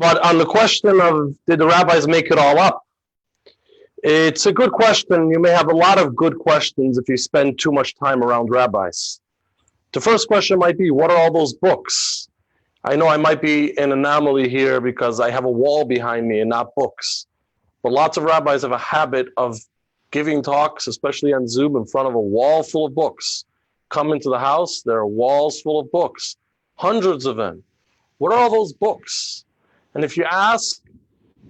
But on the question of did the rabbis make it all up? It's a good question. You may have a lot of good questions if you spend too much time around rabbis. The first question might be, what are all those books? I know I might be an anomaly here because I have a wall behind me and not books. But lots of rabbis have a habit of giving talks, especially on Zoom, in front of a wall full of books. Come into the house, there are walls full of books, hundreds of them. What are all those books? And if you ask,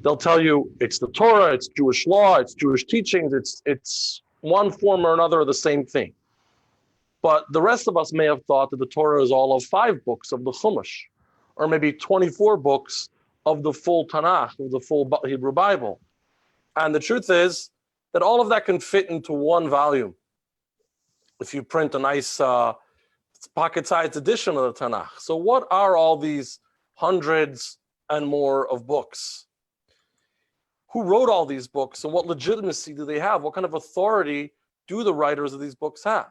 they'll tell you it's the Torah, it's Jewish law, it's Jewish teachings, it's one form or another of the same thing. But the rest of us may have thought that the Torah is all of 5 books of the Chumash, or maybe 24 books of the full Tanakh, of the full Hebrew Bible. And the truth is that all of that can fit into one volume. If you print a nice pocket-sized edition of the Tanakh. So what are all these hundreds and more of books? Who wrote all these books, and what legitimacy do they have? What kind of authority do the writers of these books have?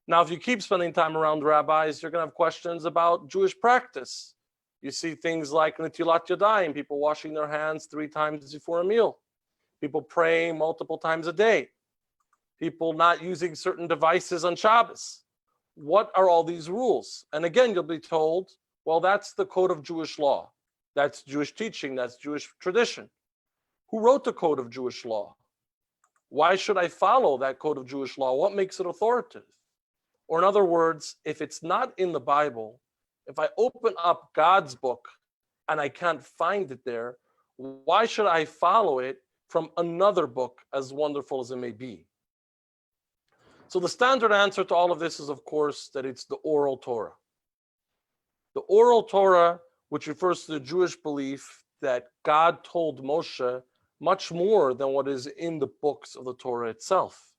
Now, if you keep spending time around rabbis, you're going to have questions about Jewish practice. You see things like Netilat Yadayim, people washing their hands 3 times before a meal, people praying multiple times a day, people not using certain devices on Shabbos. What are all these rules? And again, you'll be told, well, that's the code of Jewish law. That's Jewish teaching. That's Jewish tradition. Who wrote the code of Jewish law? Why should I follow that code of Jewish law? What makes it authoritative? Or in other words, if it's not in the Bible, if I open up God's book and I can't find it there, why should I follow it from another book, as wonderful as it may be? So the standard answer to all of this is, of course, that it's the oral Torah. The oral Torah, which refers to the Jewish belief that God told Moshe much more than what is in the books of the Torah itself.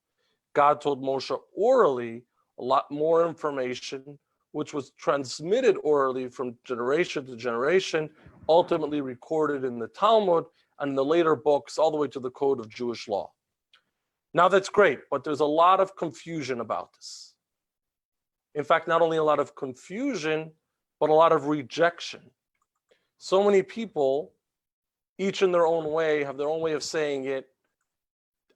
God told Moshe orally a lot more information, which was transmitted orally from generation to generation, ultimately recorded in the Talmud and the later books, all the way to the code of Jewish law. Now that's great, but there's a lot of confusion about this. In fact, not only a lot of confusion, but a lot of rejection. So many people, each in their own way, have their own way of saying it,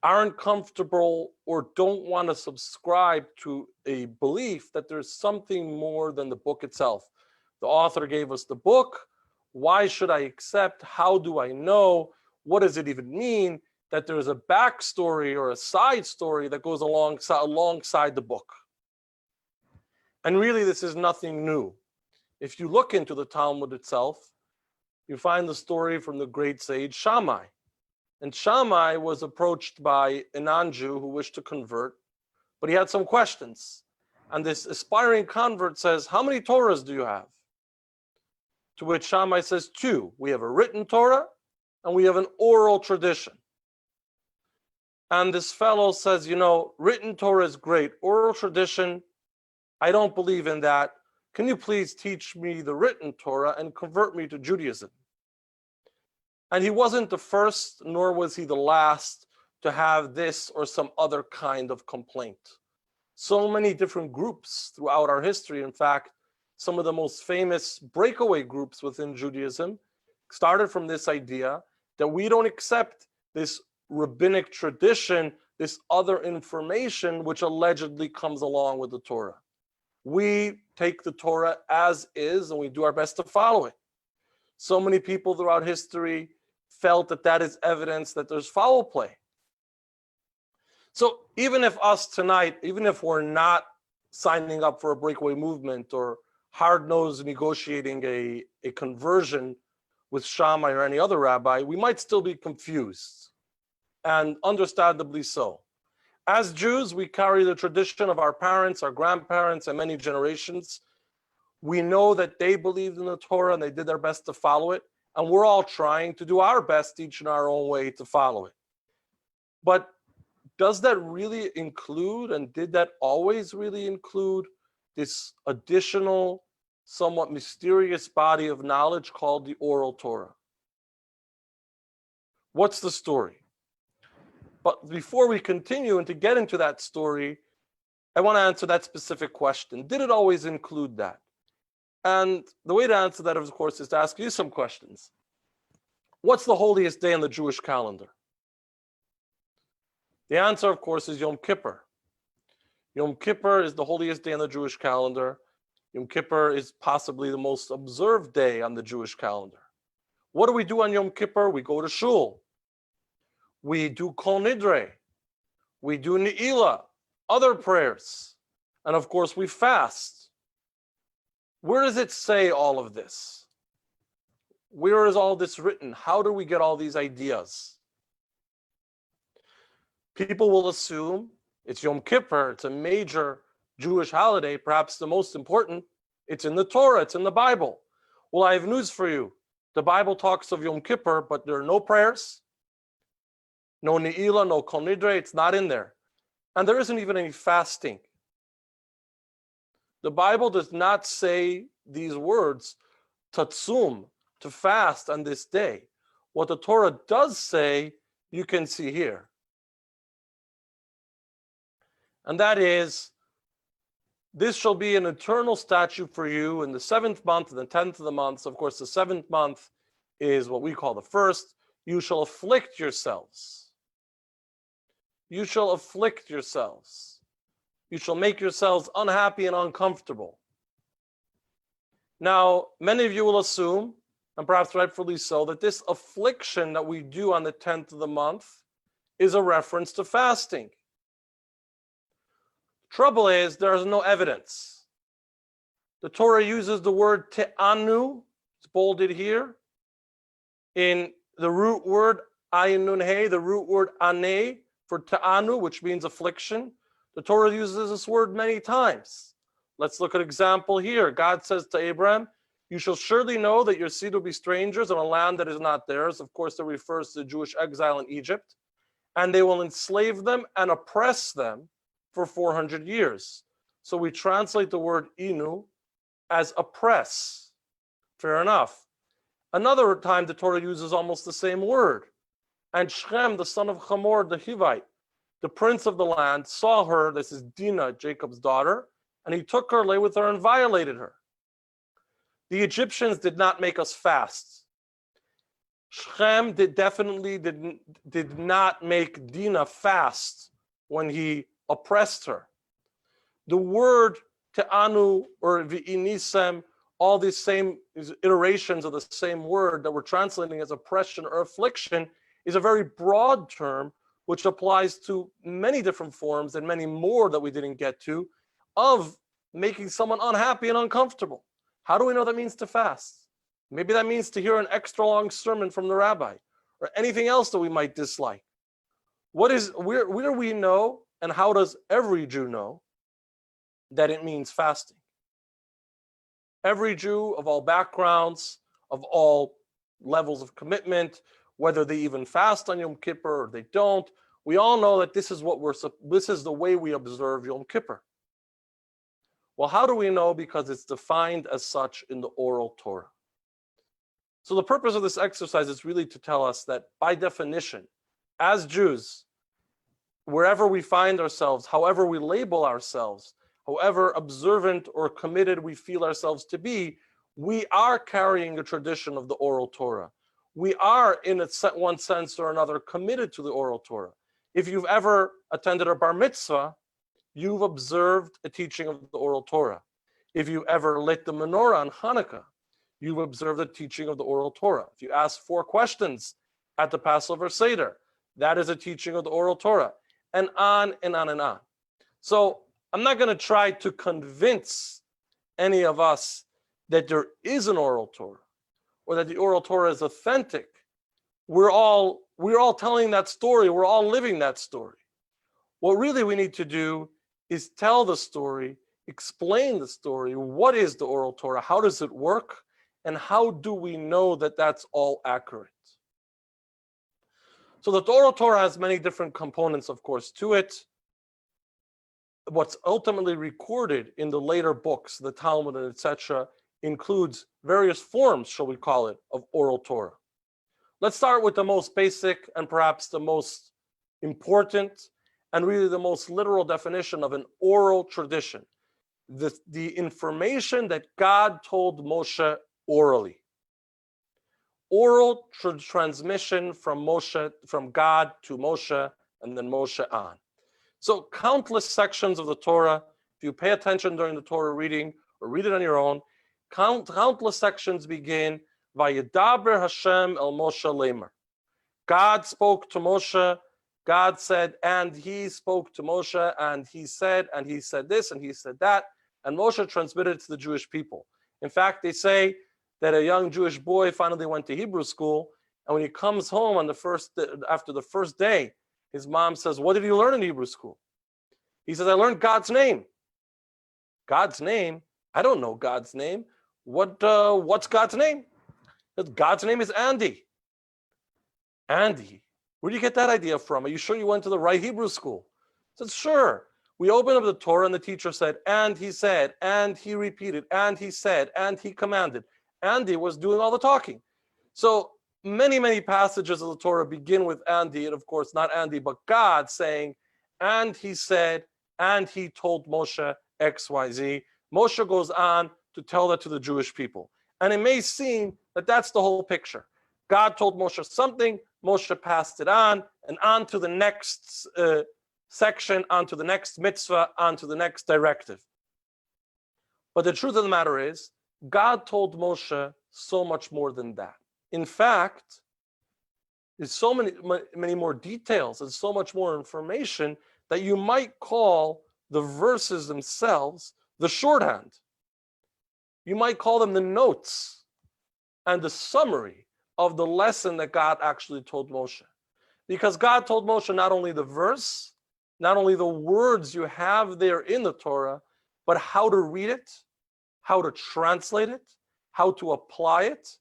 aren't comfortable or don't want to subscribe to a belief that there's something more than the book itself. The author gave us the book. Why should I accept? How do I know? What does it even mean that there's a backstory or a side story that goes alongside the book? And really, this is nothing new. If you look into the Talmud itself, you find the story from the great sage Shammai. And Shammai was approached by a non-Jew who wished to convert, but he had some questions. And this aspiring convert says, how many Torahs do you have? To which Shammai says, 2. We have a written Torah and we have an oral tradition. And this fellow says, you know, written Torah is great. Oral tradition, I don't believe in that. Can you please teach me the written Torah and convert me to Judaism? And he wasn't the first, nor was he the last to have this or some other kind of complaint. So many different groups throughout our history. In fact, some of the most famous breakaway groups within Judaism started from this idea that we don't accept this rabbinic tradition, this other information which allegedly comes along with the Torah. We take the Torah as is and we do our best to follow it. So many people throughout history felt that that is evidence that there's foul play. So even if us tonight, even if we're not signing up for a breakaway movement or hard-nosed negotiating a conversion with Shammai or any other rabbi, we might still be confused, and understandably so. As Jews, we carry the tradition of our parents, our grandparents, and many generations. We know that they believed in the Torah and they did their best to follow it. And we're all trying to do our best, each in our own way, to follow it. But does that really include, and did that always really include, this additional, somewhat mysterious body of knowledge called the oral Torah? What's the story? But before we continue and to get into that story, I want to answer that specific question. Did it always include that? And the way to answer that, of course, is to ask you some questions. What's the holiest day in the Jewish calendar? The answer, of course, is Yom Kippur. Yom Kippur is the holiest day in the Jewish calendar. Yom Kippur is possibly the most observed day on the Jewish calendar. What do we do on Yom Kippur? We go to shul. We do Kol Nidre. We do Ne'ilah, other prayers. And of course, we fast. Where does it say all of this? Where is all this written? How do we get all these ideas? People will assume it's Yom Kippur, it's a major Jewish holiday, perhaps the most important. It's in the Torah, it's in the Bible. Well, I have news for you. The Bible talks of Yom Kippur, but there are no prayers, no Ne'ilah, no Kol Nidre, it's not in there. And there isn't even any fasting. The Bible does not say these words, tatsum, to fast on this day. What the Torah does say, you can see here. And that is, this shall be an eternal statute for you in the 7th month and the 10th of the month. Of course, the 7th month is what we call the first. You shall afflict yourselves. You shall afflict yourselves. You shall make yourselves unhappy and uncomfortable. Now, many of you will assume, and perhaps rightfully so, that this affliction that we do on the 10th of the month is a reference to fasting. Trouble is, there is no evidence. The Torah uses the word te'anu, it's bolded here, in the root word ayin nun hey, the root word aneh for te'anu, which means affliction. The Torah uses this word many times. Let's look at an example here. God says to Abraham, you shall surely know that your seed will be strangers in a land that is not theirs. Of course, that refers to the Jewish exile in Egypt. And they will enslave them and oppress them for 400 years. So we translate the word inu as oppress. Fair enough. Another time the Torah uses almost the same word. And Shem, the son of Hamor, the Hivite, the prince of the land, saw her, this is Dinah, Jacob's daughter, and he took her, lay with her, and violated her. The Egyptians did not make us fast. Shem definitely did not make Dinah fast when he oppressed her. The word te'anu or v'inisem, all these same iterations of the same word that we're translating as oppression or affliction, is a very broad term which applies to many different forms and many more that we didn't get to of making someone unhappy and uncomfortable. How do we know that means to fast? Maybe that means to hear an extra long sermon from the rabbi or anything else that we might dislike. Where do we know, and how does every Jew know that it means fasting? Every Jew of all backgrounds, of all levels of commitment, whether they even fast on Yom Kippur or they don't, we all know that this is the way we observe Yom Kippur. Well, how do we know? Because it's defined as such in the oral Torah. So the purpose of this exercise is really to tell us that by definition, as Jews, wherever we find ourselves, however we label ourselves, however observant or committed we feel ourselves to be, we are carrying a tradition of the oral Torah. We are, in one sense or another, committed to the oral Torah. If you've ever attended a bar mitzvah, you've observed a teaching of the oral Torah. If you ever lit the menorah on Hanukkah, you've observed the teaching of the oral Torah. If you ask 4 questions at the Passover Seder, that is a teaching of the oral Torah, and on and on and on. So I'm not going to try to convince any of us that there is an oral Torah or that the oral Torah is authentic. We're all telling that story. We're all living that story. What really we need to do is tell the story, explain the story. What is the oral Torah? How does it work? And how do we know that that's all accurate? So the oral Torah has many different components, of course, to it. What's ultimately recorded in the later books, the Talmud, and etc., includes various forms, shall we call it, of oral Torah. Let's start with the most basic and perhaps the most important and really the most literal definition of an oral tradition. The information that God told Moshe orally. oral transmission from Moshe, from God to Moshe, and then Moshe on. So countless sections of the Torah, if you pay attention during the Torah reading or read it on your own, countless sections begin, Vayedaber Hashem el Moshe Lemer. God spoke to Moshe, God said, and he spoke to Moshe, and he said this, and he said that, and Moshe transmitted it to the Jewish people. In fact, they say that a young Jewish boy finally went to Hebrew school, and when he comes home on after the first day, his mom says, "What did you learn in Hebrew school?" He says, "I learned God's name." God's name? I don't know God's name. What's God's name? God's name is Andy. Andy. Where do you get that idea from? Are you sure you went to the right Hebrew school? I said, sure. We opened up the Torah and the teacher said, and he said, and he repeated, and he said, and he commanded. Andy was doing all the talking. So many, many passages of the Torah begin with Andy, and of course not Andy, but God saying, and he said, and he told Moshe X, Y, Z. Moshe goes on to tell that to the Jewish people. And it may seem that that's the whole picture. God told Moshe something, Moshe passed it on, and on to the next section, on to the next mitzvah, on to the next directive. But the truth of the matter is, God told Moshe so much more than that. In fact, there's so many more details and so much more information that you might call the verses themselves the shorthand. You might call them the notes and the summary of the lesson that God actually told Moshe. Because God told Moshe not only the verse, not only the words you have there in the Torah, but how to read it, how to translate it, how to apply it,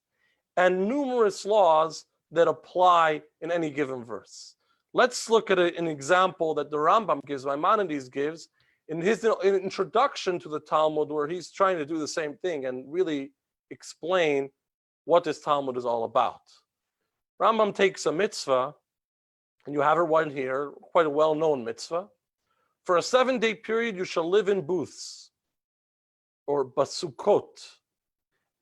and numerous laws that apply in any given verse. Let's look at an example that the Rambam gives, Maimonides gives, in his introduction to the Talmud, where he's trying to do the same thing and really explain what this Talmud is all about. Rambam takes a mitzvah, and you have it one here, quite a well-known mitzvah. For a 7-day period, you shall live in booths, or basukot.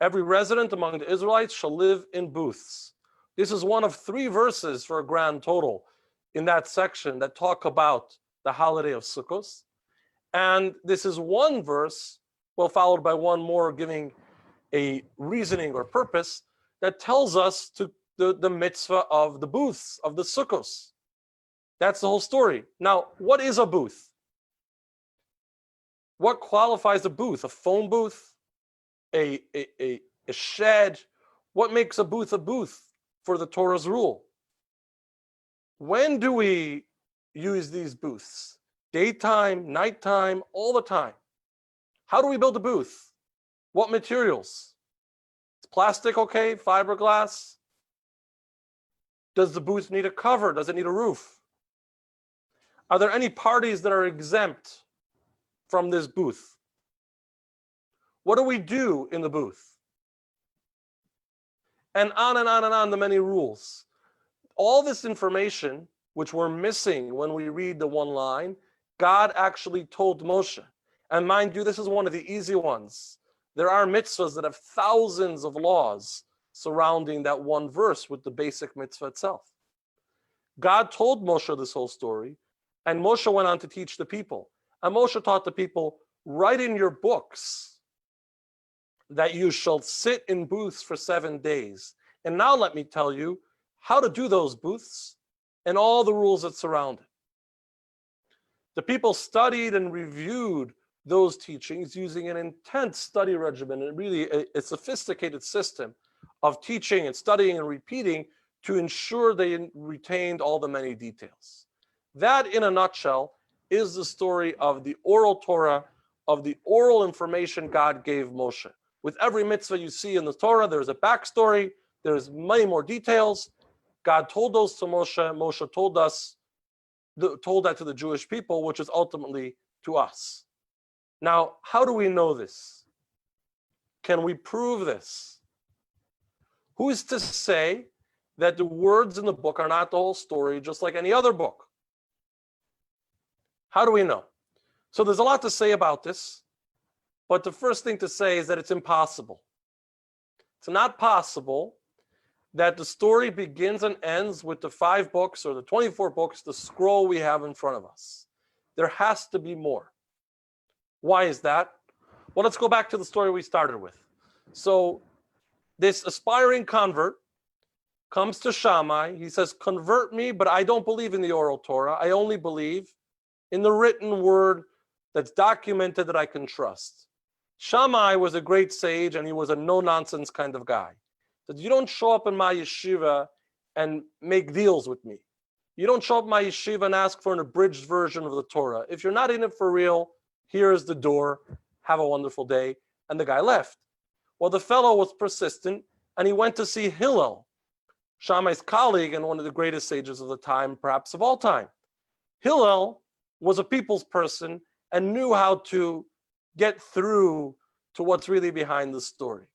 Every resident among the Israelites shall live in booths. This is one of 3 verses for a grand total in that section that talk about the holiday of Sukkot. And this is one verse, well, followed by one more giving a reasoning or purpose that tells us to the mitzvah of the booths, of the Sukkos. That's the whole story. Now, what is a booth? What qualifies a booth? A phone booth? A shed? What makes a booth for the Torah's rule? When do we use these booths? Daytime, nighttime, all the time. How do we build a booth? What materials? Is plastic okay? Fiberglass? Does the booth need a cover? Does it need a roof? Are there any parties that are exempt from this booth? What do we do in the booth? And on and on and on, the many rules. All this information, which we're missing when we read the one line, God actually told Moshe. And mind you, this is one of the easy ones. There are mitzvahs that have thousands of laws surrounding that one verse with the basic mitzvah itself. God told Moshe this whole story, and Moshe went on to teach the people. And Moshe taught the people, write in your books that you shall sit in booths for 7 days. And now let me tell you how to do those booths and all the rules that surround it. The people studied and reviewed those teachings using an intense study regimen and really a sophisticated system of teaching and studying and repeating to ensure they retained all the many details. That, in a nutshell, is the story of the oral Torah, of the oral information God gave Moshe. With every mitzvah you see in the Torah, there's a backstory, there's many more details. God told those to Moshe, Moshe told that to the Jewish people, which is ultimately to us. Now, how do we know this? Can we prove this? Who is to say that the words in the book are not the whole story, just like any other book? How do we know? So there's a lot to say about this, but the first thing to say is that it's impossible. It's not possible that the story begins and ends with the 5 books or the 24 books, the scroll we have in front of us. There has to be more. Why is that? Well, let's go back to the story we started with. So this aspiring convert comes to Shammai. He says, convert me, but I don't believe in the oral Torah. I only believe in the written word that's documented that I can trust. Shammai was a great sage, and he was a no-nonsense kind of guy. That you don't show up in my yeshiva and make deals with me. You don't show up in my yeshiva and ask for an abridged version of the Torah. If you're not in it for real, here is the door. Have a wonderful day. And the guy left. Well, the fellow was persistent, and he went to see Hillel, Shammai's colleague and one of the greatest sages of the time, perhaps of all time. Hillel was a people's person and knew how to get through to what's really behind the story.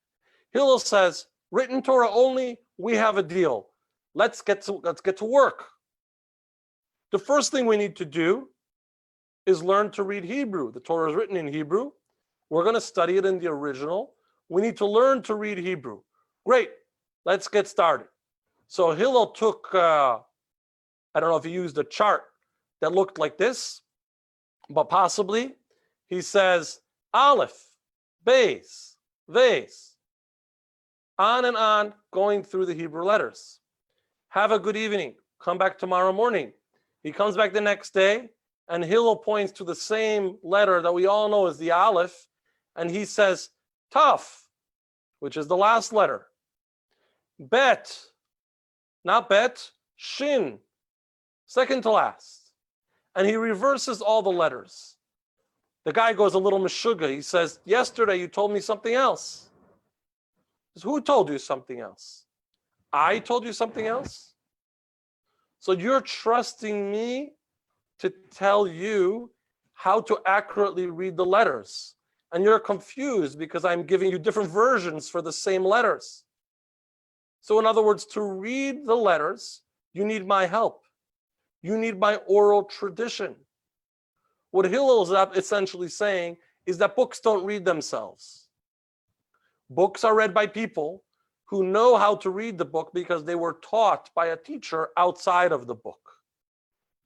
Hillel says, written Torah only, we have a deal. Let's get to work. The first thing we need to do is learn to read Hebrew. The Torah is written in Hebrew. We're going to study it in the original. We need to learn to read Hebrew. Great. Let's get started. So Hillel took, I don't know if he used a chart that looked like this, but possibly. He says, Aleph, Beis, Vase. On and on, going through the Hebrew letters. Have a good evening. Come back tomorrow morning. He comes back the next day, and Hillel points to the same letter that we all know as the Aleph, and he says, Taf, which is the last letter. Bet, not bet, Shin, second to last. And he reverses all the letters. The guy goes a little meshuggah. He says, yesterday you told me something else. He says, who told you something else? I told you something else? So you're trusting me to tell you how to accurately read the letters. And you're confused because I'm giving you different versions for the same letters. So in other words, to read the letters, you need my help. You need my oral tradition. What Hillel is essentially saying is that books don't read themselves. Books are read by people who know how to read the book because they were taught by a teacher outside of the book.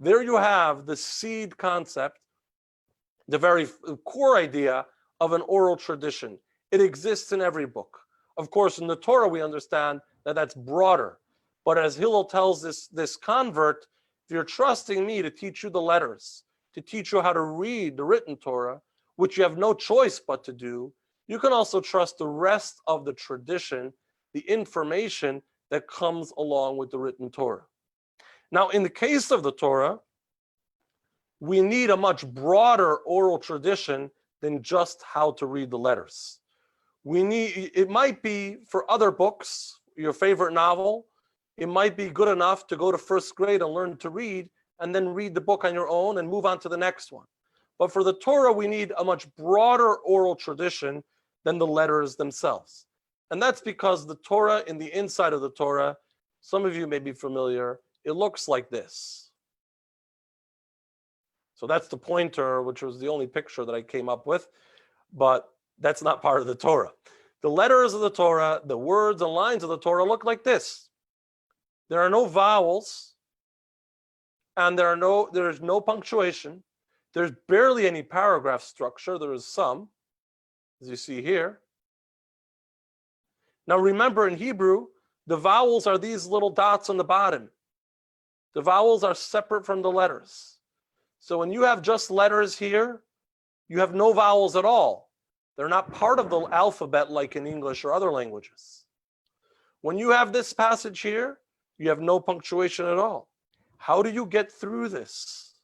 There you have the seed concept, the very core idea of an oral tradition. It exists in every book. Of course, in the Torah, we understand that that's broader. But as Hillel tells this convert, if you're trusting me to teach you the letters, to teach you how to read the written Torah, which you have no choice but to do, you can also trust the rest of the tradition, the information that comes along with the written Torah. Now, in the case of the Torah, we need a much broader oral tradition than just how to read the letters. It might be for other books, your favorite novel, it might be good enough to go to first grade and learn to read and then read the book on your own and move on to the next one. But for the Torah, we need a much broader oral tradition than the letters themselves. And that's because the Torah, in the inside of the Torah, some of you may be familiar, it looks like this. So that's the pointer, which was the only picture that I came up with, but that's not part of the Torah. The letters of the Torah, the words and lines of the Torah look like this. There are no vowels, and there is no punctuation. There's barely any paragraph structure. There is some, as you see here. Now remember, in Hebrew, the vowels are these little dots on the bottom. The vowels are separate from the letters. So when you have just letters here, you have no vowels at all. They're not part of the alphabet like in English or other languages. When you have this passage here, you have no punctuation at all. How do you get through this?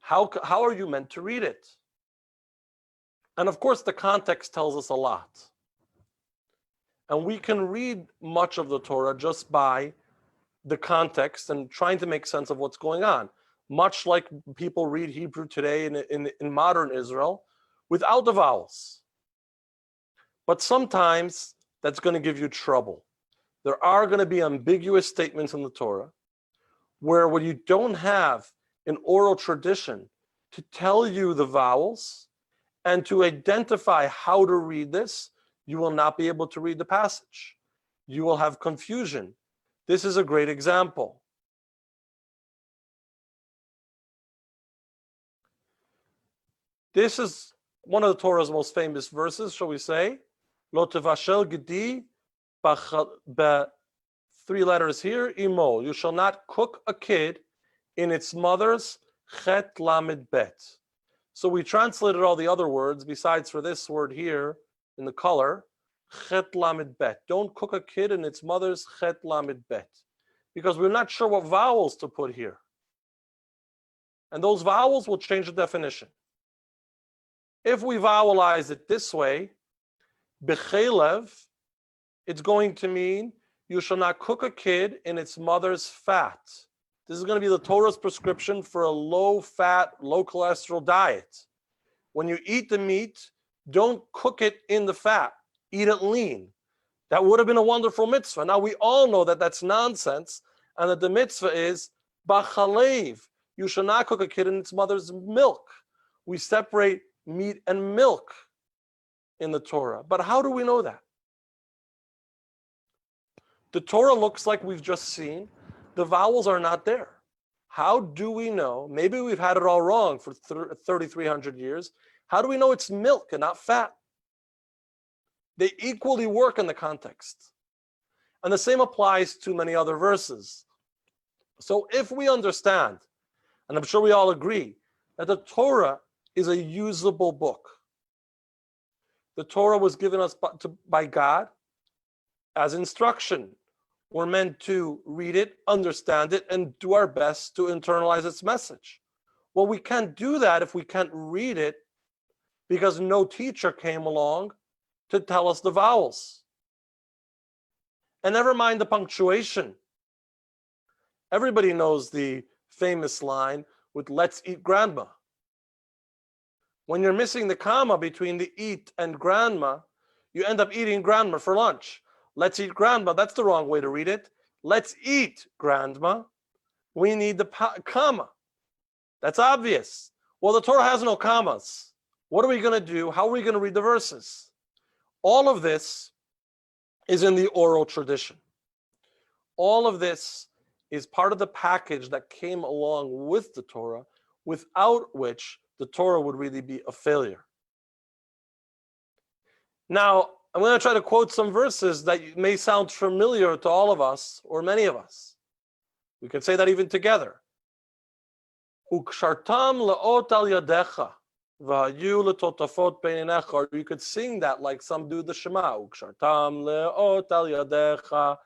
How are you meant to read it? And of course, the context tells us a lot. And we can read much of the Torah just by the context and trying to make sense of what's going on. Much like people read Hebrew today in modern Israel without the vowels. But sometimes that's going to give you trouble. There are going to be ambiguous statements in the Torah where when you don't have an oral tradition to tell you the vowels and to identify how to read this, you will not be able to read the passage. you will have confusion. This is a great example. This is one of the Torah's most famous verses, shall we say? Lo tevashel gedi, 3 letters here, imo. You shall not cook a kid in its mother's chet lamed bet. So we translated all the other words besides for this word here in the color, chet lamed bet. Don't cook a kid in its mother's chet lamed bet, because we're not sure what vowels to put here. And those vowels will change the definition. If we vowelize it this way, bechelev, it's going to mean you shall not cook a kid in its mother's fat. This is going to be the Torah's prescription for a low-fat, low-cholesterol diet. When you eat the meat, don't cook it in the fat. Eat it lean. That would have been a wonderful mitzvah. Now, we all know that that's nonsense, and that the mitzvah is bachalev. You shall not cook a kid in its mother's milk. We separate meat and milk in the Torah. But how do we know that? The Torah looks like we've just seen. The vowels are not there. How do we know? Maybe we've had it all wrong for 3,300 years. How do we know it's milk and not fat? They equally work in the context. And the same applies to many other verses. So if we understand, and I'm sure we all agree, that the Torah is a usable book. The Torah was given us by God as instruction. We're meant to read it, understand it, and do our best to internalize its message. Well, we can't do that if we can't read it because no teacher came along to tell us the vowels. And never mind the punctuation. Everybody knows the famous line with "let's eat grandma." When you're missing the comma between the eat and grandma, you end up eating grandma for lunch. Let's eat grandma, that's the wrong way to read it. Let's eat grandma. We need the comma. That's obvious. Well, the Torah has no commas. What are we going to do? How are we going to read the verses? All of this is in the oral tradition. All of this is part of the package that came along with the Torah, without which the Torah would really be a failure. Now, I'm going to try to quote some verses that may sound familiar to all of us, or many of us. We can say that even together. Ukshartam leot al yadecha, v'hayu letotafot beinecha. Or you could sing that like some do the Shema. Ukshartam leot al yadecha.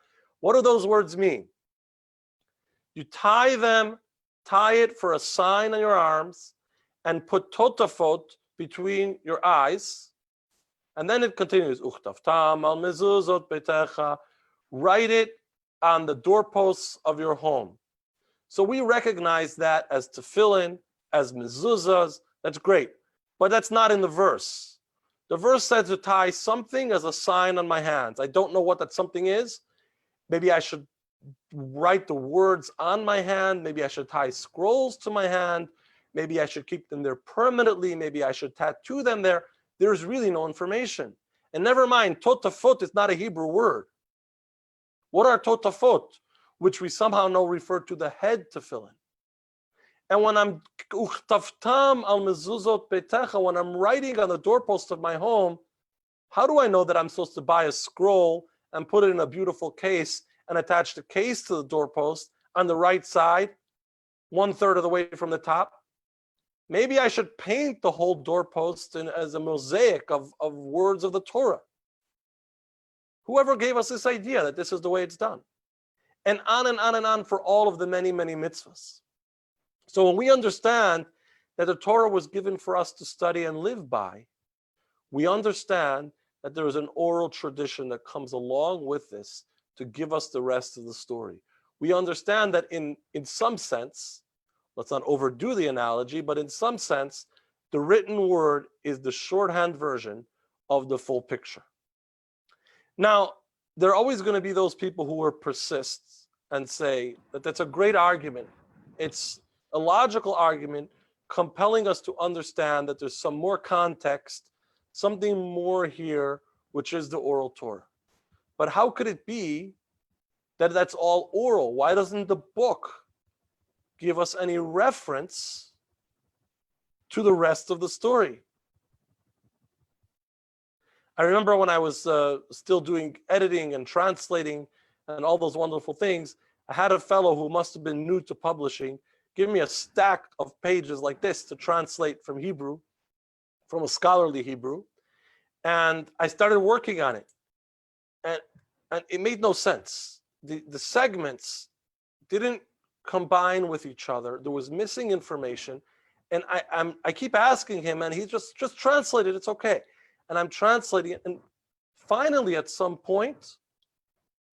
What do those words mean? You tie it for a sign on your arms, and put totafot between your eyes. And then it continues, Uchtaftam al mezuzot betecha. Write it on the doorposts of your home. So we recognize that as tefillin, as mezuzahs. That's great. But that's not in the verse. The verse says to tie something as a sign on my hands. I don't know what that something is. Maybe I should write the words on my hand. Maybe I should tie scrolls to my hand. Maybe I should keep them there permanently. Maybe I should tattoo them there. There's really no information. And never mind, totafot is not a Hebrew word. What are totafot? Which we somehow know refer to the head tefillin. And when I'm uchtaftam al mezuzot betecha, when I'm writing on the doorpost of my home, how do I know that I'm supposed to buy a scroll and put it in a beautiful case and attach the case to the doorpost on the right side, 1/3 of the way from the top? Maybe I should paint the whole doorpost as a mosaic of words of the Torah. Whoever gave us this idea that this is the way it's done? And on and on and on for all of the many, many mitzvahs. So when we understand that the Torah was given for us to study and live by, we understand that there is an oral tradition that comes along with this to give us the rest of the story. We understand that in some sense, let's not overdo the analogy, but in some sense, the written word is the shorthand version of the full picture. Now, there are always going to be those people who will persist and say that that's a great argument. It's a logical argument compelling us to understand that there's some more context, something more here, which is the oral Torah. But how could it be that that's all oral? Why doesn't the book give us any reference to the rest of the story? I remember when I was still doing editing and translating and all those wonderful things, I had a fellow who must have been new to publishing give me a stack of pages like this to translate from Hebrew, from a scholarly Hebrew. And I started working on it. And it made no sense. The segments didn't combine with each other. There was missing information. And I keep asking him, and he just translate it. It's okay. And I'm translating it. And finally, at some point,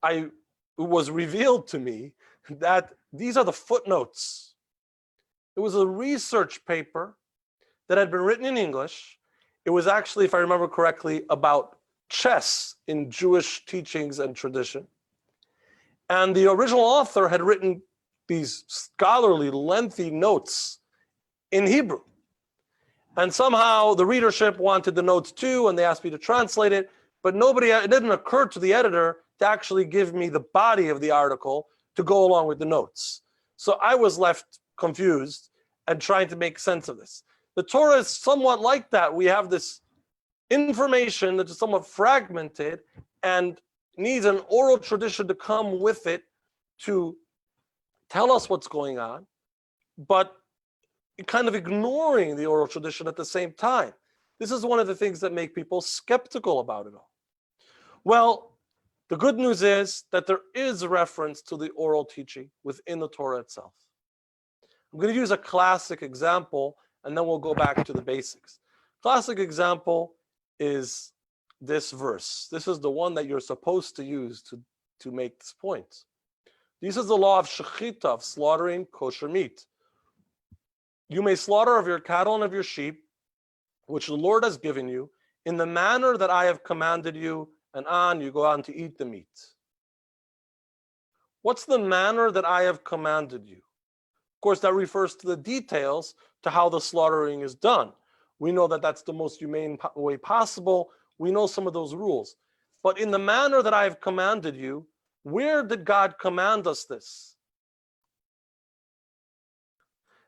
it was revealed to me that these are the footnotes. It was a research paper that had been written in English. It was actually, if I remember correctly, about chess in Jewish teachings and tradition. And the original author had written these scholarly, lengthy notes in Hebrew. And somehow the readership wanted the notes too, and they asked me to translate it, but it didn't occur to the editor to actually give me the body of the article to go along with the notes. So I was left confused and trying to make sense of this. The Torah is somewhat like that. We have this information that is somewhat fragmented and needs an oral tradition to come with it to tell us what's going on, but kind of ignoring the oral tradition at the same time. This is one of the things that make people skeptical about it all. Well, the good news is that there is reference to the oral teaching within the Torah itself. I'm going to use a classic example, and then we'll go back to the basics. Classic example is this verse. This is the one that you're supposed to use to make this point. This is the law of shechita, of slaughtering kosher meat. You may slaughter of your cattle and of your sheep, which the Lord has given you, in the manner that I have commanded you, and you go on to eat the meat. What's the manner that I have commanded you? Of course, that refers to the details to how the slaughtering is done. We know that that's the most humane way possible. We know some of those rules. But in the manner that I have commanded you, where did God command us this?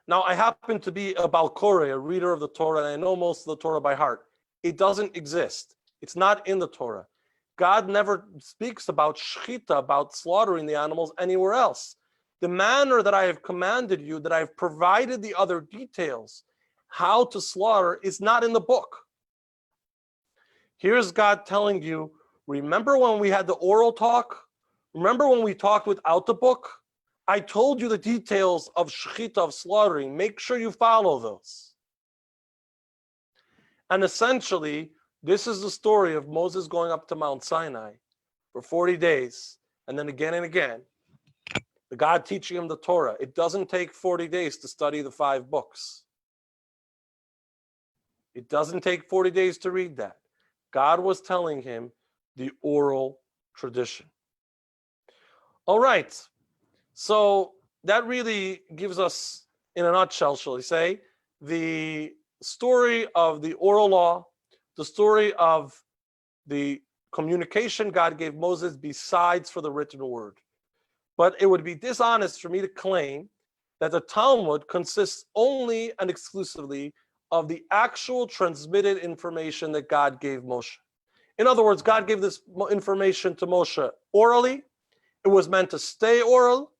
Now, I happen to be a Balkore, a reader of the Torah, and I know most of the Torah by heart. It doesn't exist. It's not in the Torah. God never speaks about shechita, about slaughtering the animals anywhere else. The manner that I have commanded you, that I have provided the other details, how to slaughter, is not in the book. Here's God telling you, remember when we had the oral talk? Remember when we talked without the book? I told you the details of shechita, of slaughtering. Make sure you follow those. And essentially, this is the story of Moses going up to Mount Sinai for 40 days, and then again and again, the God teaching him the Torah. It doesn't take 40 days to study the 5 books. It doesn't take 40 days to read that. God was telling him the oral tradition. All right. So that really gives us, in a nutshell, shall we say, the story of the oral law, the story of the communication God gave Moses besides for the written word. But it would be dishonest for me to claim that the Talmud consists only and exclusively of the actual transmitted information that God gave Moshe. In other words, God gave this information to Moshe orally. It was meant to stay oral.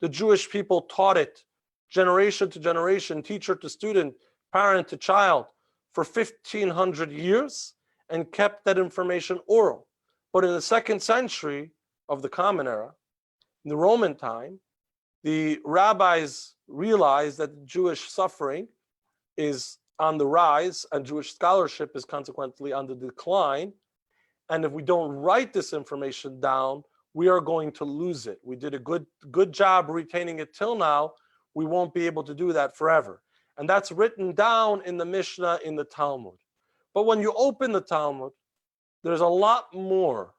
The Jewish people taught it generation to generation, teacher to student, parent to child, for 1,500 years, and kept that information oral. But in the 2nd century of the Common Era, in the Roman time, the rabbis realized that Jewish suffering is on the rise and Jewish scholarship is consequently on the decline. And if we don't write this information down, we are going to lose it. We did a good job retaining it till now. We won't be able to do that forever. And that's written down in the Mishnah, in the Talmud. But when you open the Talmud, there's a lot more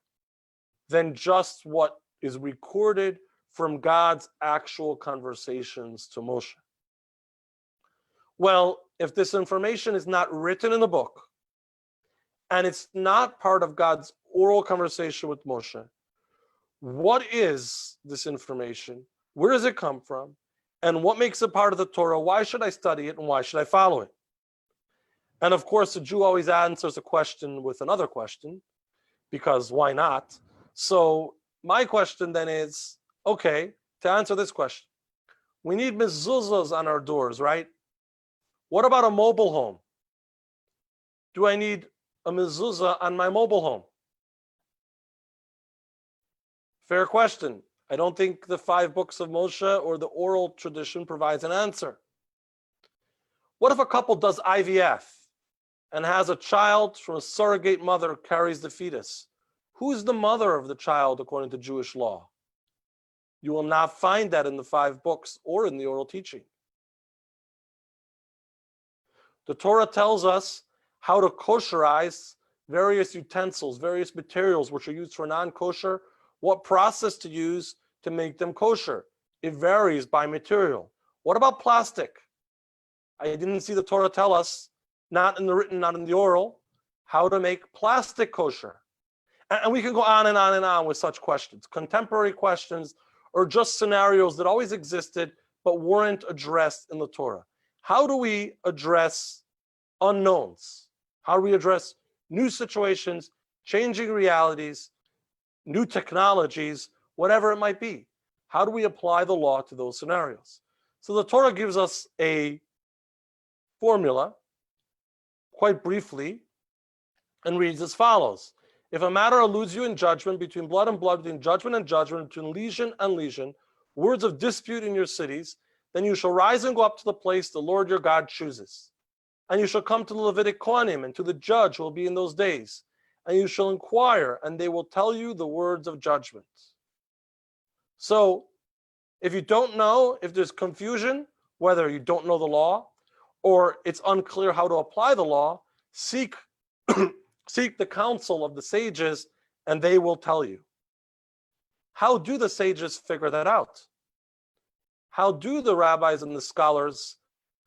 than just what is recorded from God's actual conversations to Moshe. Well, if this information is not written in the book, and it's not part of God's oral conversation with Moshe. What is this information? Where does it come from? And what makes it part of the Torah? Why should I study it and why should I follow it? And of course, the Jew always answers a question with another question, because why not? So my question then is, okay, to answer this question, we need mezuzahs on our doors, right? What about a mobile home? Do I need a mezuzah on my mobile home? Fair question. I don't think the 5 books of Moshe or the oral tradition provides an answer. What if a couple does IVF and has a child from a surrogate mother carries the fetus? Who's the mother of the child according to Jewish law? You will not find that in the 5 books or in the oral teaching. The Torah tells us how to kosherize various utensils, various materials which are used for non-kosher, what process to use to make them kosher. It varies by material. What about plastic? I didn't see the Torah tell us, not in the written, not in the oral, how to make plastic kosher. And we can go on and on and on with such questions, contemporary questions, or just scenarios that always existed but weren't addressed in the Torah. How do we address unknowns? How do we address new situations, changing realities, new technologies, whatever it might be? How do we apply the law to those scenarios? So the Torah gives us a formula, quite briefly, and reads as follows. If a matter eludes you in judgment, between blood and blood, between judgment and judgment, between lesion and lesion, words of dispute in your cities, then you shall rise and go up to the place the Lord your God chooses. And you shall come to the Levitic Kohanim and to the judge who will be in those days. And you shall inquire, and they will tell you the words of judgment. So, if you don't know, if there's confusion, whether you don't know the law, or it's unclear how to apply the law, seek the counsel of the sages, and they will tell you. How do the sages figure that out? How do the rabbis and the scholars,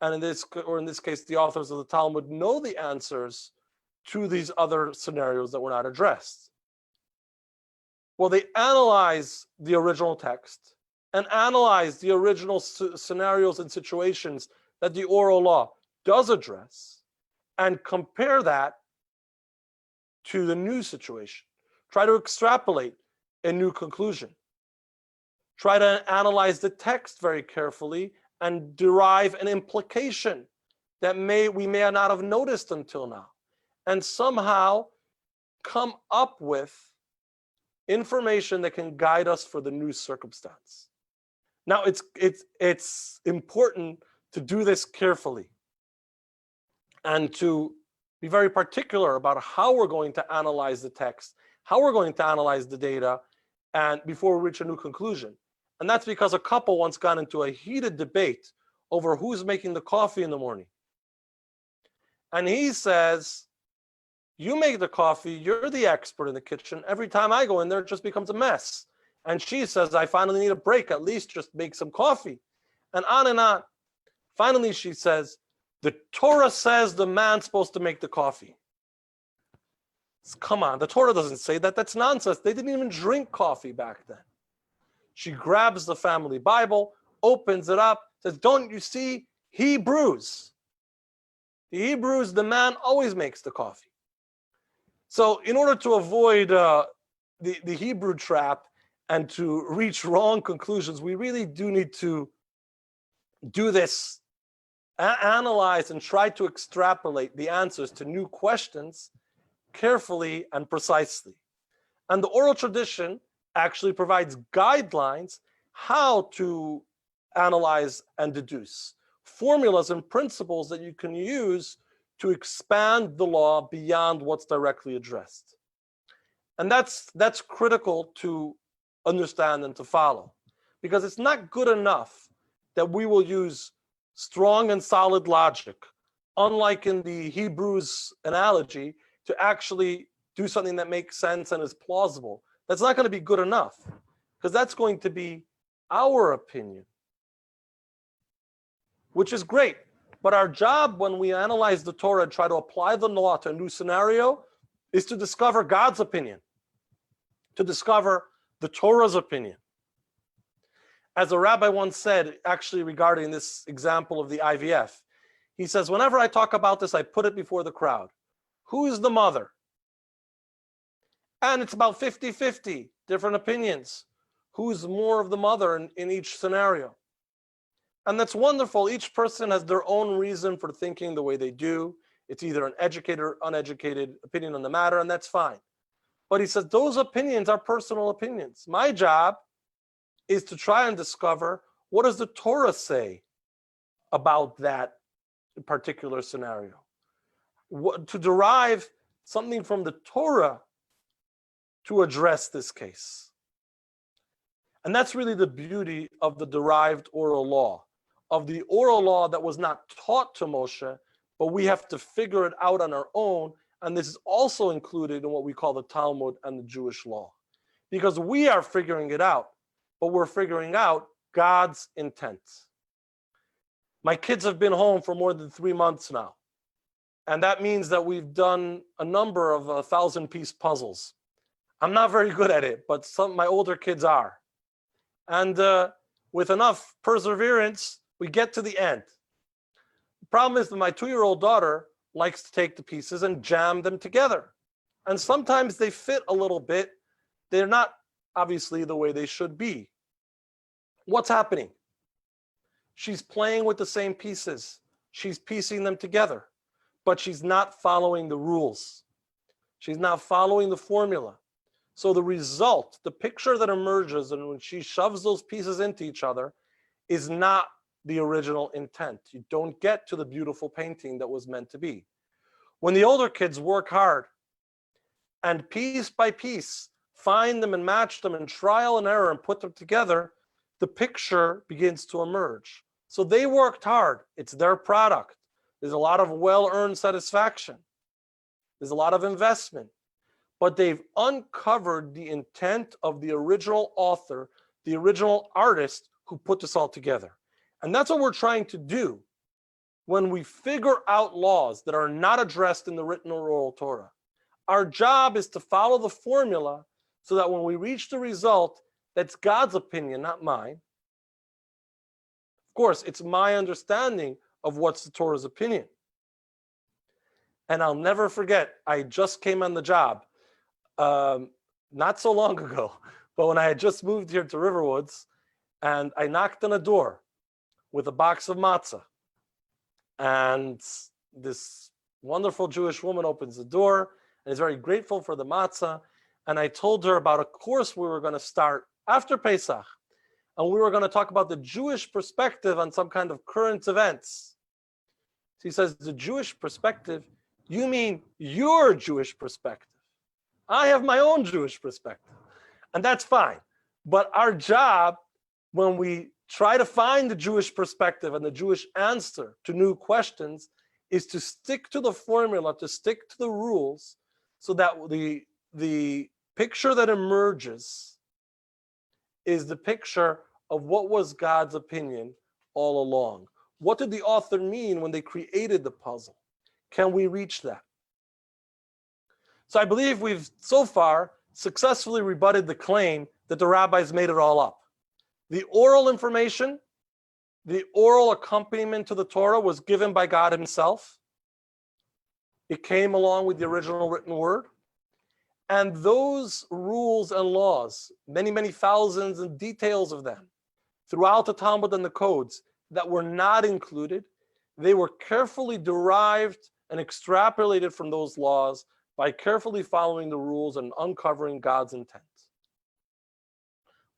and in this case, the authors of the Talmud, know the answers to these other scenarios that were not addressed? Well, they analyze the original text and analyze the original scenarios and situations that the oral law does address and compare that to the new situation. Try to extrapolate a new conclusion. Try to analyze the text very carefully and derive an implication that we may not have noticed until now, and somehow come up with information that can guide us for the new circumstance. Now, it's important to do this carefully and to be very particular about how we're going to analyze the text, how we're going to analyze the data, and before we reach a new conclusion. And that's because a couple once got into a heated debate over who's making the coffee in the morning. And he says, you make the coffee, you're the expert in the kitchen. Every time I go in there, it just becomes a mess. And she says, I finally need a break, at least just make some coffee. And on and on. Finally, she says, the Torah says the man's supposed to make the coffee. Come on, the Torah doesn't say that. That's nonsense. They didn't even drink coffee back then. She grabs the family Bible, opens it up, says, don't you see, Hebrews. The Hebrews, the man always makes the coffee. So in order to avoid the Hebrew trap and to reach wrong conclusions, we really do need to do this, analyze and try to extrapolate the answers to new questions carefully and precisely. And the oral tradition actually provides guidelines how to analyze and deduce, formulas and principles that you can use to expand the law beyond what's directly addressed. And that's critical to understand and to follow, because it's not good enough that we will use strong and solid logic, unlike in the Hebrews analogy, to actually do something that makes sense and is plausible. That's not going to be good enough, because that's going to be our opinion, which is great. But our job when we analyze the Torah and try to apply the law to a new scenario is to discover God's opinion. to discover the Torah's opinion. As a rabbi once said, actually regarding this example of the IVF, he says, whenever I talk about this, I put it before the crowd. Who is the mother? And it's about 50-50, different opinions. Who's more of the mother in each scenario? And that's wonderful. Each person has their own reason for thinking the way they do. It's either an educated or uneducated opinion on the matter, and that's fine. But he says those opinions are personal opinions. My job is to try and discover, what does the Torah say about that particular scenario? To derive something from the Torah to address this case. And that's really the beauty of the derived oral law, of the oral law that was not taught to Moshe, but we have to figure it out on our own. And this is also included in what we call the Talmud and the Jewish law, because we are figuring it out, but we're figuring out God's intent. My kids have been home for more than 3 months now. And that means that we've done a number of 1,000-piece puzzles. I'm not very good at it, but some of my older kids are. And with enough perseverance, we get to the end. The problem is that my 2-year-old daughter likes to take the pieces and jam them together. And sometimes they fit a little bit. They're not obviously the way they should be. What's happening? She's playing with the same pieces. She's piecing them together, but she's not following the rules. She's not following the formula. So the result, the picture that emerges and when she shoves those pieces into each other is not the original intent. You don't get to the beautiful painting that was meant to be. When the older kids work hard and piece by piece find them and match them and trial and error and put them together, the picture begins to emerge. So they worked hard. It's their product. There's a lot of well-earned satisfaction. There's a lot of investment. But they've uncovered the intent of the original author, the original artist who put this all together. And that's what we're trying to do when we figure out laws that are not addressed in the written or oral Torah. Our job is to follow the formula so that when we reach the result, that's God's opinion, not mine. Of course, it's my understanding of what's the Torah's opinion. And I'll never forget, I just came on the job not so long ago, but when I had just moved here to Riverwoods, and I knocked on a door with a box of matzah. And this wonderful Jewish woman opens the door and is very grateful for the matzah. And I told her about a course we were going to start after Pesach. And we were going to talk about the Jewish perspective on some kind of current events. She says, the Jewish perspective, you mean your Jewish perspective. I have my own Jewish perspective. And that's fine. But our job, when we try to find the Jewish perspective and the Jewish answer to new questions, is to stick to the formula, to stick to the rules, so that the picture that emerges is the picture of what was God's opinion all along. What did the author mean when they created the puzzle? Can we reach that? So I believe we've so far successfully rebutted the claim that the rabbis made it all up. The oral information, the oral accompaniment to the Torah was given by God himself. It came along with the original written word. And those rules and laws, many, many thousands and details of them, throughout the Talmud and the codes that were not included, they were carefully derived and extrapolated from those laws by carefully following the rules and uncovering God's intent.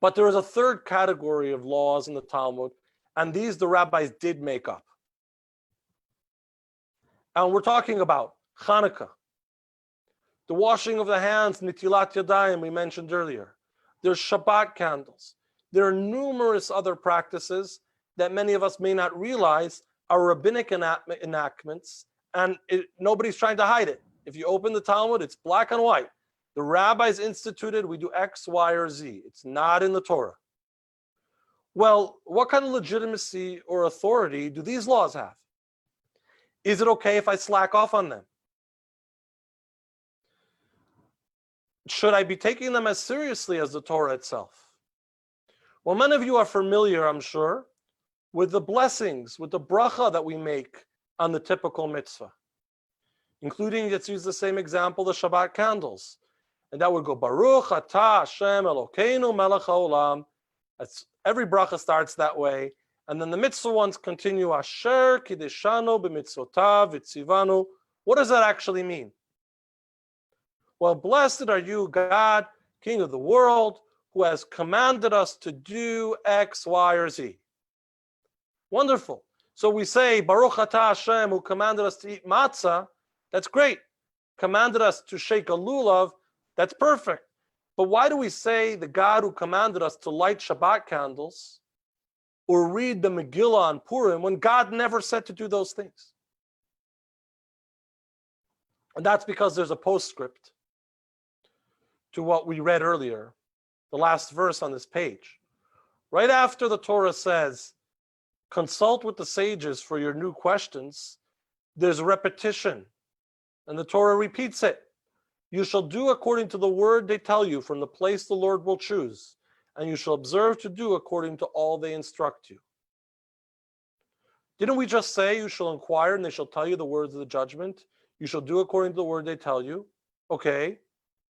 But there is a third category of laws in the Talmud, and these the rabbis did make up. And we're talking about Hanukkah, the washing of the hands, Nitilat Yadayim, we mentioned earlier. There's Shabbat candles. There are numerous other practices that many of us may not realize are rabbinic enactments, and nobody's trying to hide it. If you open the Talmud, it's black and white. The rabbis instituted, we do X, Y, or Z. It's not in the Torah. Well, what kind of legitimacy or authority do these laws have? Is it okay if I slack off on them? should I be taking them as seriously as the Torah itself? Well, many of you are familiar, I'm sure, with the blessings, with the bracha that we make on the typical mitzvah, including, let's use the same example, the Shabbat candles. And that would go, Baruch atah Hashem Elokeinu melech haolam. Every bracha starts that way. And then the mitzvah ones continue, Asher kideshanu b'mitzvotav v'tzivanu. What does that actually mean? Well, blessed are you, God, King of the world, who has commanded us to do X, Y, or Z. Wonderful. So we say, Baruch atah Hashem, who commanded us to eat matzah. That's great. Commanded us to shake a lulav. That's perfect. But why do we say the God who commanded us to light Shabbat candles or read the Megillah on Purim when God never said to do those things? And that's because there's a postscript to what we read earlier, the last verse on this page. Right after the Torah says, consult with the sages for your new questions, there's repetition. And the Torah repeats it. You shall do according to the word they tell you from the place the Lord will choose, and you shall observe to do according to all they instruct you. Didn't we just say you shall inquire and they shall tell you the words of the judgment? You shall do according to the word they tell you. Okay.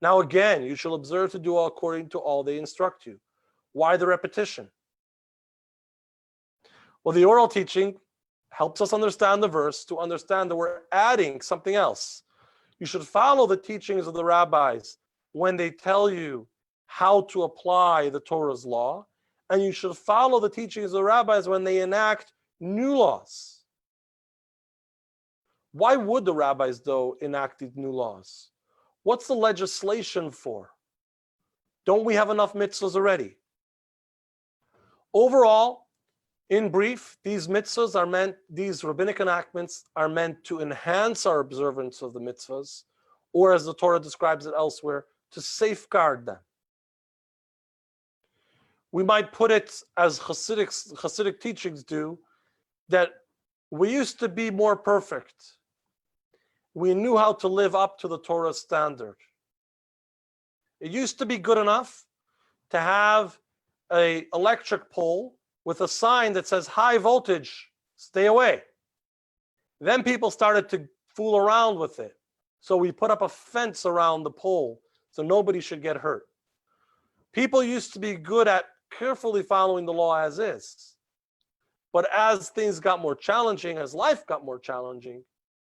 Now again, you shall observe to do according to all they instruct you. Why the repetition? Well, the oral teaching helps us understand the verse to understand that we're adding something else. You should follow the teachings of the rabbis when they tell you how to apply the Torah's law, and you should follow the teachings of the rabbis when they enact new laws. Why would the rabbis, though, enact these new laws? What's the legislation for? Don't we have enough mitzvahs already? Overall, in brief, these mitzvahs are meant, these rabbinic enactments are meant to enhance our observance of the mitzvahs, or as the Torah describes it elsewhere, to safeguard them. We might put it as Hasidic teachings do, that we used to be more perfect. We knew how to live up to the Torah standard. It used to be good enough to have an electric pole with a sign that says high voltage, stay away. Then people started to fool around with it. So we put up a fence around the pole so nobody should get hurt. People used to be good at carefully following the law as is. But as things got more challenging, as life got more challenging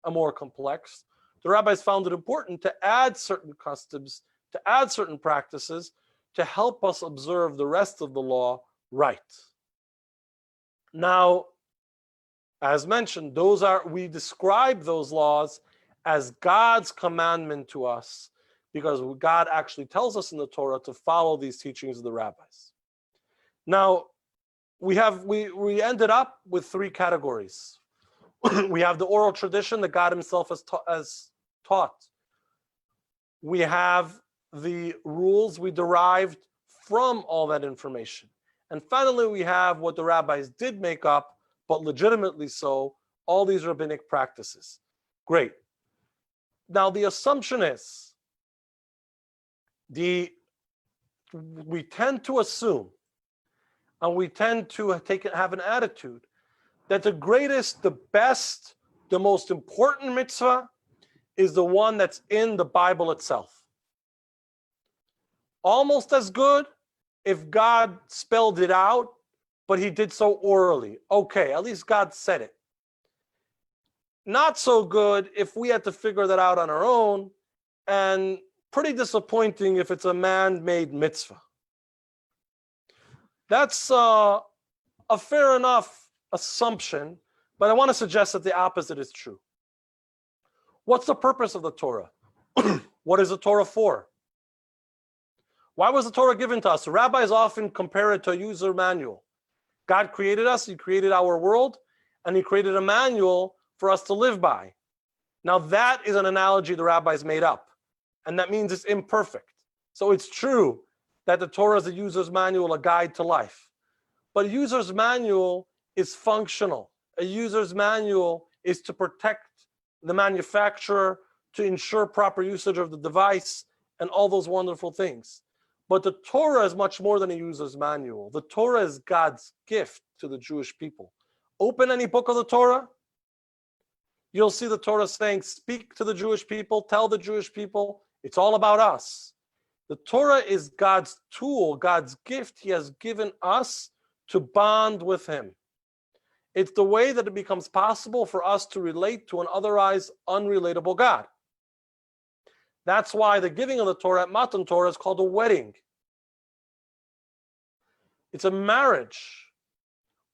and more complex, the rabbis found it important to add certain customs, to add certain practices to help us observe the rest of the law right. Now, as mentioned, we describe those laws as God's commandment to us because God actually tells us in the Torah to follow these teachings of the rabbis. Now, we ended up with three categories. We have the oral tradition that God himself has taught. We have the rules we derived from all that information. And finally, we have what the rabbis did make up, but legitimately so, all these rabbinic practices. Great. Now, the assumption is, we tend to assume, and we tend to have an attitude that the greatest, the best, the most important mitzvah is the one that's in the Bible itself. Almost as good if God spelled it out, but he did so orally. Okay, at least God said it. Not so good if we had to figure that out on our own, and pretty disappointing if it's a man-made mitzvah. That's a fair enough assumption, but I want to suggest that the opposite is true. What's the purpose of the Torah? What is the Torah for? Why was the Torah given to us? The rabbis often compare it to a user manual. God created us, he created our world, and he created a manual for us to live by. Now that is an analogy the rabbis made up, and that means it's imperfect. So it's true that the Torah is a user's manual, a guide to life. But a user's manual is functional. A user's manual is to protect the manufacturer, to ensure proper usage of the device, and all those wonderful things. But the Torah is much more than a user's manual. The Torah is God's gift to the Jewish people. Open any book of the Torah, you'll see the Torah saying, speak to the Jewish people, tell the Jewish people, it's all about us. The Torah is God's tool, God's gift He has given us to bond with Him. It's the way that it becomes possible for us to relate to an otherwise unrelatable God. That's why the giving of the Torah at Matan Torah is called a wedding. It's a marriage.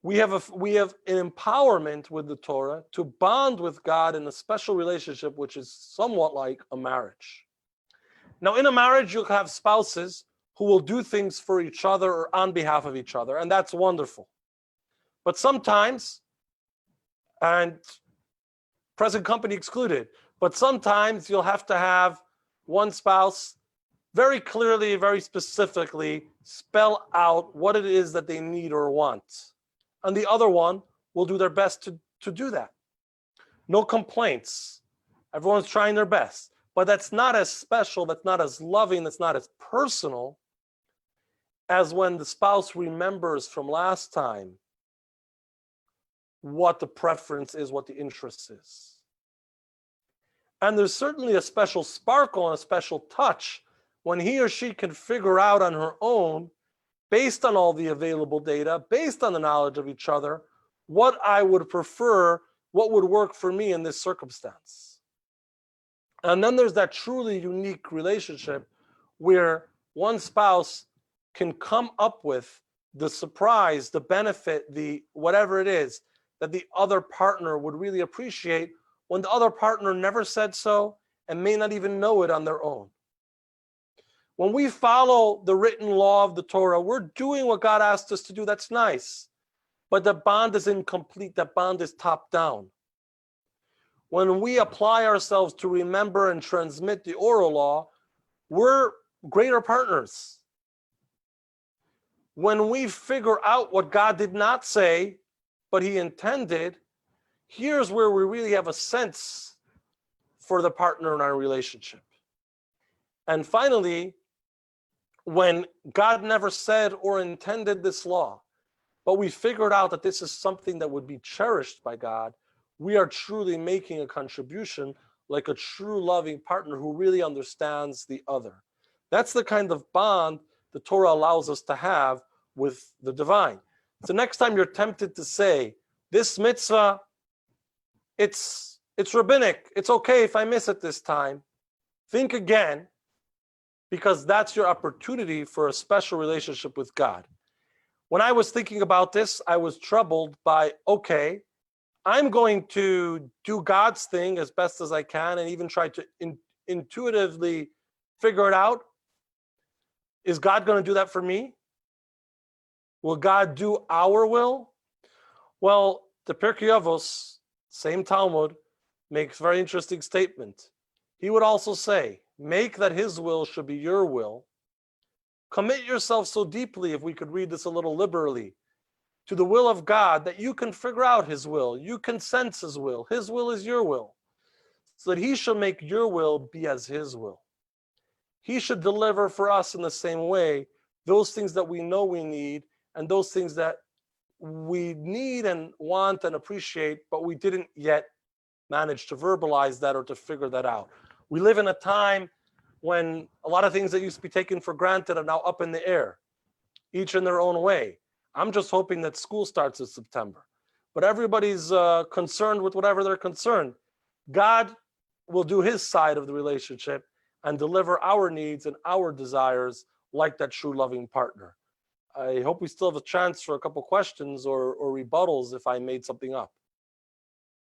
We have an empowerment with the Torah to bond with God in a special relationship, which is somewhat like a marriage. Now, in a marriage, you'll have spouses who will do things for each other or on behalf of each other, and that's wonderful. But sometimes, and present company excluded, but sometimes you'll have to have one spouse very clearly, very specifically spell out what it is that they need or want. And the other one will do their best to do that. No complaints. Everyone's trying their best. But that's not as special, that's not as loving, that's not as personal as when the spouse remembers from last time what the preference is, what the interest is. And there's certainly a special sparkle and a special touch when he or she can figure out on her own, based on all the available data, based on the knowledge of each other, what I would prefer, what would work for me in this circumstance. And then there's that truly unique relationship where one spouse can come up with the surprise, the benefit, the whatever it is that the other partner would really appreciate when the other partner never said so and may not even know it on their own. When we follow the written law of the Torah, we're doing what God asked us to do. That's nice. But the bond is incomplete. That bond is top down. When we apply ourselves to remember and transmit the oral law, we're greater partners. When we figure out what God did not say, but He intended, here's where we really have a sense for the partner in our relationship. And finally, when God never said or intended this law, but we figured out that this is something that would be cherished by God, we are truly making a contribution like a true loving partner who really understands the other. That's the kind of bond the Torah allows us to have with the divine. So next time you're tempted to say, this mitzvah, it's rabbinic, it's okay if I miss it this time, think again, because that's your opportunity for a special relationship with God. When I was thinking about this, I was troubled by, okay, I'm going to do God's thing as best as I can and even try to intuitively figure it out. Is God going to do that for me? Will God do our will? Well, the Pirkei Avos, same Talmud, makes a very interesting statement. He would also say, make that His will should be your will. Commit yourself so deeply, if we could read this a little liberally, to the will of God that you can figure out His will. You can sense His will. His will is your will. So that He shall make your will be as His will. He should deliver for us in the same way those things that we know we need and those things that we need and want and appreciate, but we didn't yet manage to verbalize that or to figure that out. We live in a time when a lot of things that used to be taken for granted are now up in the air, each in their own way. I'm just hoping that school starts in September. But everybody's concerned with whatever they're concerned. God will do His side of the relationship and deliver our needs and our desires like that true loving partner. I hope we still have a chance for a couple questions or rebuttals if I made something up.